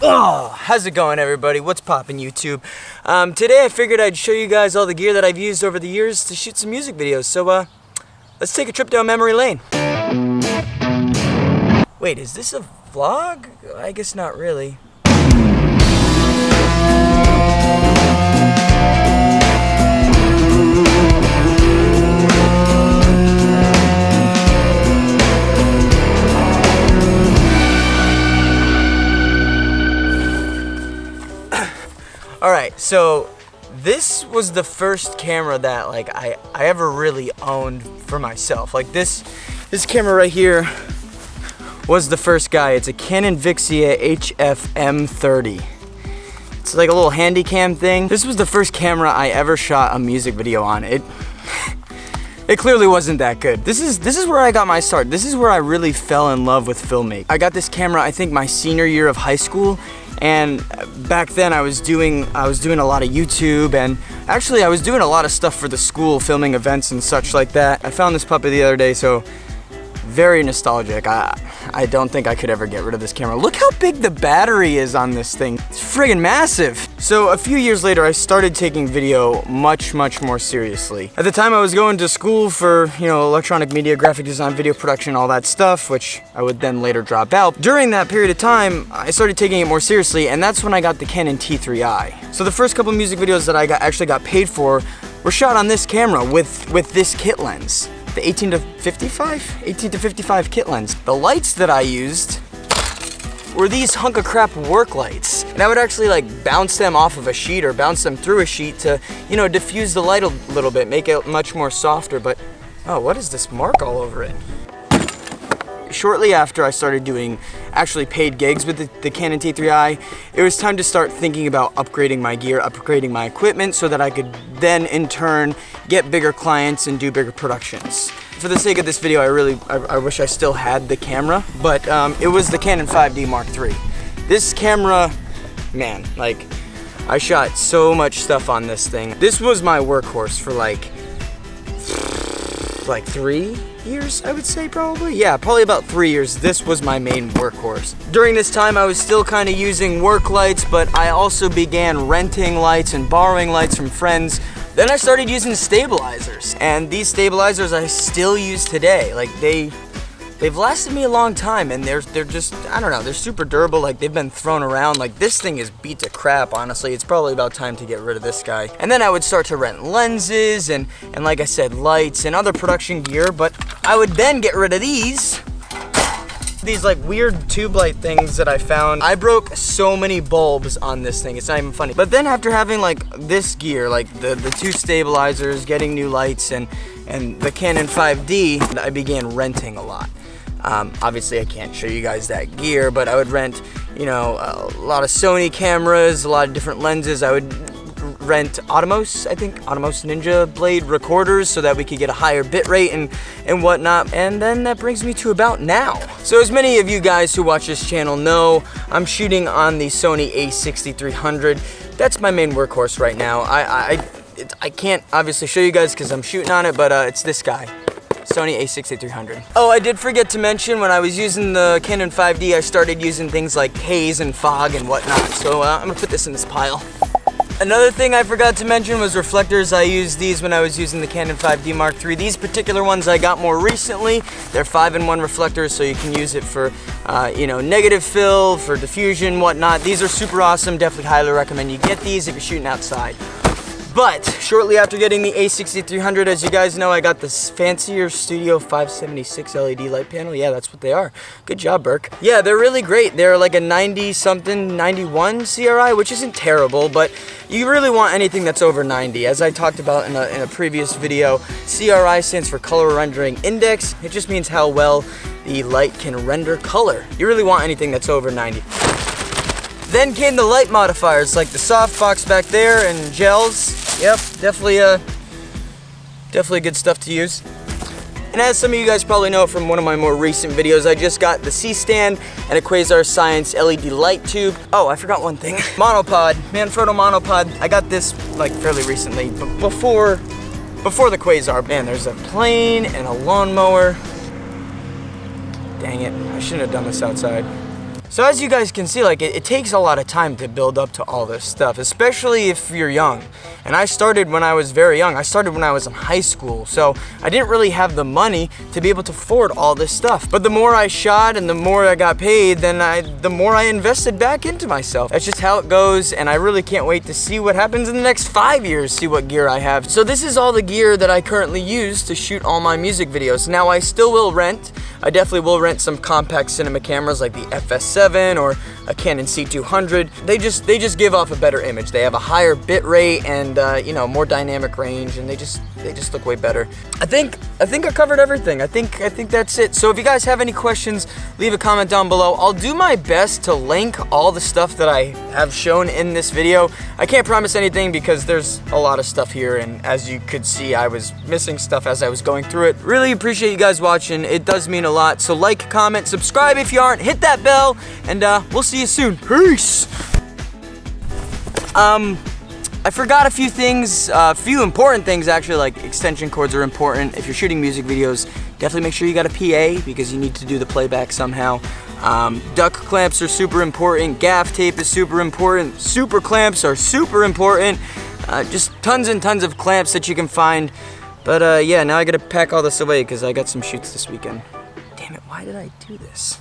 Oh, how's it going, everybody? What's poppin', YouTube? Today I figured I'd show you guys all the gear that I've used over the years to shoot some music videos. So, let's take a trip down memory lane. Wait, is this a vlog? I guess not really. Alright, so this was the first camera that I ever really owned for myself. Like this camera right here was the first guy. It's a Canon Vixia HF-M30. It's like a little handy cam thing. This was the first camera I ever shot a music video on. It clearly wasn't that good. This is where I got my start. This is where I really fell in love with filmmaking. I got this camera I think my senior year of high school. And back then I was doing a lot of YouTube, and actually I was doing a lot of stuff for the school, filming events and such like that. I found this puppy the other day, so very nostalgic. I don't think I could ever get rid of this camera. Look how big the battery is on this thing. It's friggin' massive. So a few years later I started taking video much more seriously. At the time I was going to school for, electronic media, graphic design, video production, all that stuff, which I would then later drop out. During that period of time, I started taking it more seriously, and that's when I got the Canon T3i. So the first couple music videos that I actually got paid for were shot on this camera with this kit lens. The 18 to 55 kit lens. The lights that I used were these hunk of crap work lights. And I would actually bounce them off of a sheet or bounce them through a sheet to, diffuse the light a little bit, make it much more softer. But, oh, what is this mark all over it? Shortly after I started doing actually paid gigs with the Canon T3i, it was time to start thinking about upgrading my gear, upgrading my equipment, so that I could then in turn get bigger clients and do bigger productions. For the sake of this video, I wish I still had the camera, but it was the Canon 5D Mark III. This camera, man, I shot so much stuff on this thing. This was my workhorse for like 3 years, I would say, probably. Yeah, probably about 3 years. This was my main workhorse. During this time, I was still kind of using work lights, but I also began renting lights and borrowing lights from friends. Then I started using stabilizers, and these stabilizers I still use today. They've lasted me a long time, and they're just, I don't know, they're super durable. They've been thrown around. This thing is beat to crap, honestly. It's probably about time to get rid of this guy. And then I would start to rent lenses and like I said, lights and other production gear, but I would then get rid of these weird tube light things that I found. I broke so many bulbs on this thing, it's not even funny. But then after having this gear, the two stabilizers, getting new lights and the Canon 5D, I began renting a lot. Obviously I can't show you guys that gear, but I would rent, a lot of Sony cameras, a lot of different lenses. I would rent Atomos Ninja Blade recorders so that we could get a higher bit rate and whatnot. And then that brings me to about now. So as many of you guys who watch this channel know, I'm shooting on the Sony a6300. That's my main workhorse right now. I can't obviously show you guys because I'm shooting on it, but it's this guy. Sony a6300. Oh, I did forget to mention, when I was using the Canon 5D, I started using things like haze and fog and whatnot. So I'm gonna put this in this pile. Another thing I forgot to mention was reflectors. I used these when I was using the Canon 5D Mark III. These particular ones I got more recently. They're 5-in-1 reflectors, so you can use it for, negative fill, for diffusion, whatnot. These are super awesome. Definitely highly recommend you get these if you're shooting outside. But shortly after getting the a6300, as you guys know, I got this fancier Studio 576 LED light panel. Yeah, that's what they are. Good job, Burke. Yeah, they're really great. They're like a 90-something, 91 CRI, which isn't terrible, but you really want anything that's over 90. As I talked about in a previous video, CRI stands for Color Rendering Index. It just means how well the light can render color. You really want anything that's over 90. Then came the light modifiers, like the softbox back there and gels. Yep, definitely good stuff to use. And as some of you guys probably know from one of my more recent videos, I just got the C-stand and a Quasar Science LED light tube. Oh, I forgot one thing. Monopod, Manfrotto monopod. I got this fairly recently, but before the Quasar. Man, there's a plane and a lawnmower. Dang it, I shouldn't have done this outside. So as you guys can see, like it takes a lot of time to build up to all this stuff, especially if you're young. And I started when I was very young. I started when I was in high school, so I didn't really have the money to be able to afford all this stuff. But the more I shot and the more I got paid, then the more I invested back into myself. That's just how it goes, and I really can't wait to see what happens in the next 5 years, see what gear I have. So this is all the gear that I currently use to shoot all my music videos. Now I still will rent. I definitely will rent some compact cinema cameras like the FS7 or a Canon C200. They just give off a better image. They have a higher bit rate and you know, more dynamic range, and they just look way better. I think I covered everything. I think that's it. So if you guys have any questions, leave a comment down below. I'll do my best to link all the stuff that I have shown in this video. I can't promise anything because there's a lot of stuff here, and as you could see, I was missing stuff as I was going through it. Really appreciate you guys watching. It does mean a lot. So like, comment, subscribe if you aren't, hit that bell, and we'll see you soon. Peace. I forgot a few things, a few important things actually, like extension cords are important. If you're shooting music videos, definitely make sure you got a PA because you need to do the playback somehow. Duck clamps are super important, gaff tape is super important, super clamps are super important. Just tons and tons of clamps that you can find. But yeah, now I gotta pack all this away because I got some shoots this weekend. Damn it, why did I do this?